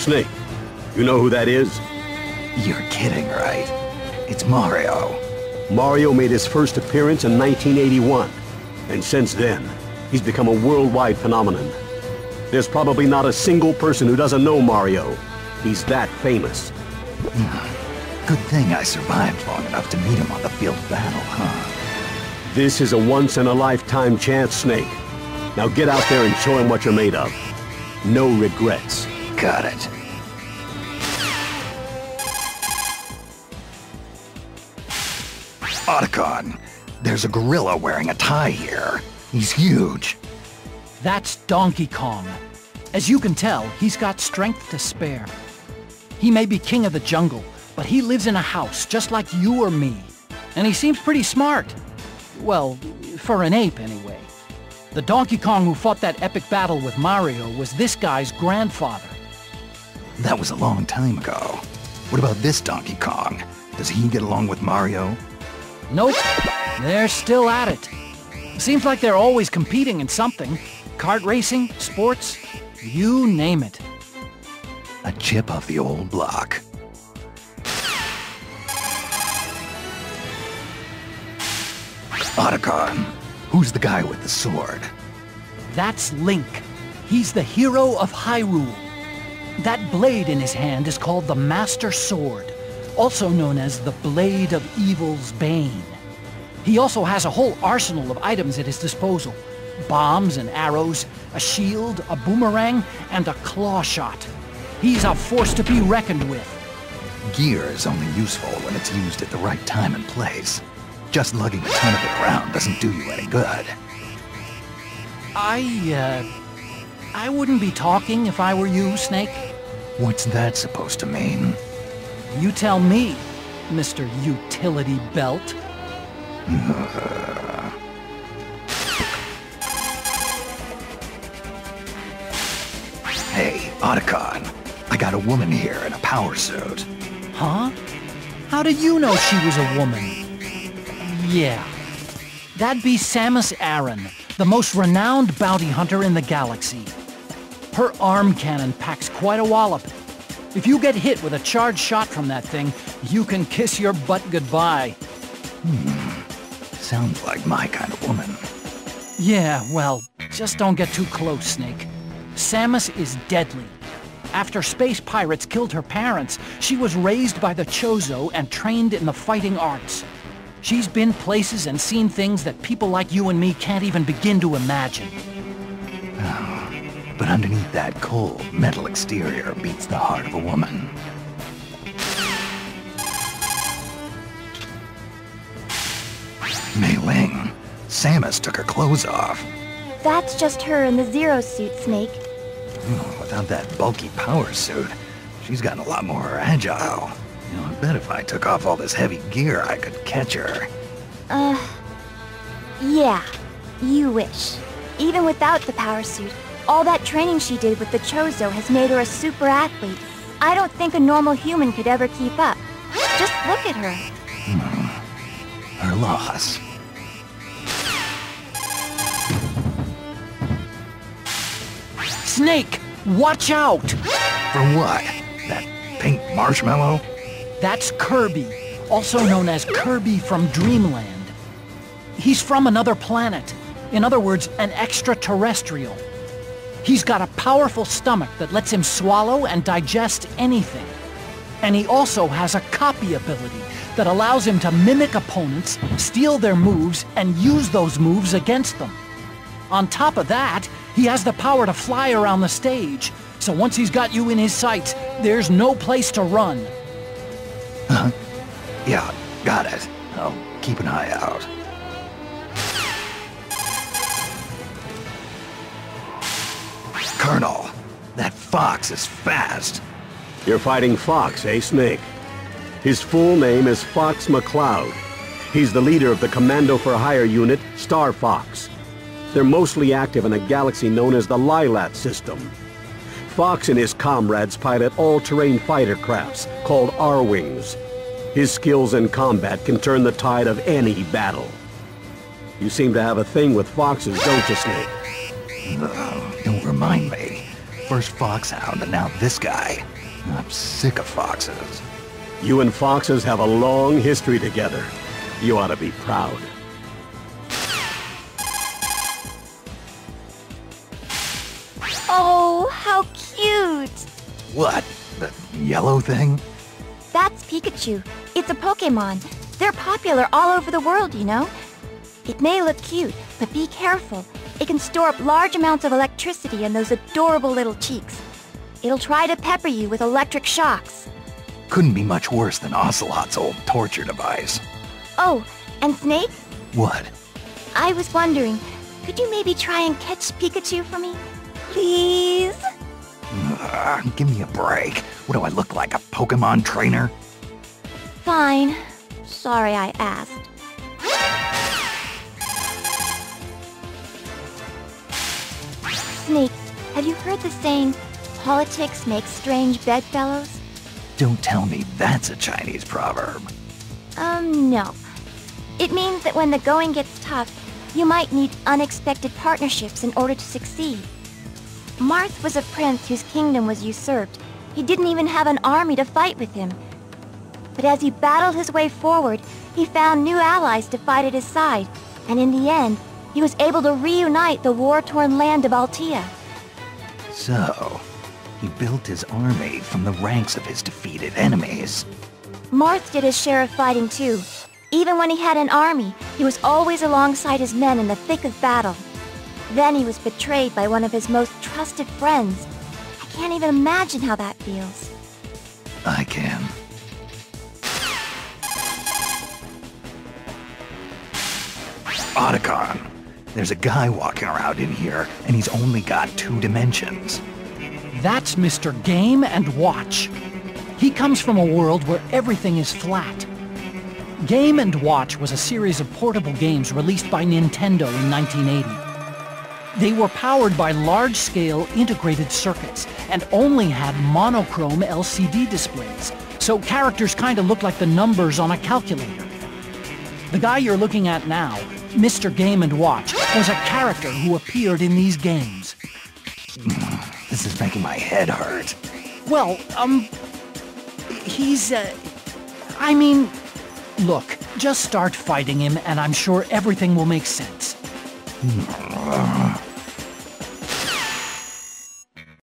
Snake, you know who that is? You're kidding, right? It's Mario. Mario made his first appearance in 1981, and since then, he's become a worldwide phenomenon. There's probably not a single person who doesn't know Mario. He's that famous. Good thing I survived long enough to meet him on the field of battle, huh? This is a once-in-a-lifetime chance, Snake. Now get out there and show him what you're made of. No regrets. Got it. Otacon, there's a gorilla wearing a tie here. He's huge. That's Donkey Kong. As you can tell, he's got strength to spare. He may be king of the jungle, but he lives in a house just like you or me. And he seems pretty smart. Well, for an ape anyway. The Donkey Kong who fought that epic battle with Mario was this guy's grandfather. That was a long time ago. What about this Donkey Kong? Does he get along with Mario? Nope, they're still at it. Seems like they're always competing in something. Kart racing, sports, you name it. A chip off the old block. Otacon, who's the guy with the sword? That's Link. He's the hero of Hyrule. That blade in his hand is called the Master Sword, also known as the Blade of Evil's Bane. He also has a whole arsenal of items at his disposal. Bombs and arrows, a shield, a boomerang, and a claw shot. He's a force to be reckoned with. Gear is only useful when it's used at the right time and place. Just lugging a ton of it around doesn't do you any good. I wouldn't be talking if I were you, Snake. What's that supposed to mean? You tell me, Mr. Utility Belt. Hey, Otacon. I got a woman here in a power suit. Huh? How did you know she was a woman? Yeah. That'd be Samus Aran, the most renowned bounty hunter in the galaxy. Her arm cannon packs quite a wallop. If you get hit with a charged shot from that thing, you can kiss your butt goodbye. Sounds like my kind of woman. Yeah, well, just don't get too close, Snake. Samus is deadly. After space pirates killed her parents, she was raised by the Chozo and trained in the fighting arts. She's been places and seen things that people like you and me can't even begin to imagine. But underneath that cold, metal exterior beats the heart of a woman. Mei Ling, Samus took her clothes off. That's just her in the Zero suit, Snake. Without that bulky power suit, she's gotten a lot more agile. I bet if I took off all this heavy gear, I could catch her. Yeah, you wish. Even without the power suit, all that training she did with the Chozo has made her a super athlete. I don't think a normal human could ever keep up. Just look at her. Her loss. Snake, watch out! For what? That pink marshmallow? That's Kirby, also known as Kirby from Dreamland. He's from another planet. In other words, an extraterrestrial. He's got a powerful stomach that lets him swallow and digest anything. And he also has a copy ability that allows him to mimic opponents, steal their moves, and use those moves against them. On top of that, he has the power to fly around the stage, so once he's got you in his sights, there's no place to run. Huh? Yeah, got it. I'll keep an eye out. Colonel, that fox is fast. You're fighting Fox, eh, Snake? His full name is Fox McCloud. He's the leader of the Commando for Hire unit, Star Fox. They're mostly active in a galaxy known as the Lilat system. Fox and his comrades pilot all-terrain fighter crafts called R-Wings. His skills in combat can turn the tide of any battle. You seem to have a thing with foxes, don't you, Snake? Don't remind me. first foxhound, and now this guy. I'm sick of foxes. You and foxes have a long history together. You ought to be proud. Oh, how cute! What? The yellow thing? That's Pikachu. It's a Pokémon. They're popular all over the world, you know? It may look cute, but be careful. It can store up large amounts of electricity in those adorable little cheeks. It'll try to pepper you with electric shocks. Couldn't be much worse than Ocelot's old torture device. Oh, and Snake? What? I was wondering, could you maybe try and catch Pikachu for me? Please? Give me a break. What do I look like, a Pokemon trainer? Fine. Sorry I asked. Snake, have you heard the saying, politics makes strange bedfellows? Don't tell me that's a Chinese proverb. No. It means that when the going gets tough, you might need unexpected partnerships in order to succeed. Marth was a prince whose kingdom was usurped. He didn't even have an army to fight with him. But as he battled his way forward, he found new allies to fight at his side, and in the end, he was able to reunite the war-torn land of Altea. So, he built his army from the ranks of his defeated enemies. Marth did his share of fighting too. Even when he had an army, he was always alongside his men in the thick of battle. Then he was betrayed by one of his most trusted friends. I can't even imagine how that feels. I can. Otacon. There's a guy walking around in here, and he's only got 2 dimensions. That's Mr. Game & Watch. He comes from a world where everything is flat. Game & Watch was a series of portable games released by Nintendo in 1980. They were powered by large-scale integrated circuits and only had monochrome LCD displays, so characters kind of looked like the numbers on a calculator. The guy you're looking at now, Mr. Game & Watch, was a character who appeared in these games. This is making my head hurt. Well, he's, I mean, look, just start fighting him and I'm sure everything will make sense.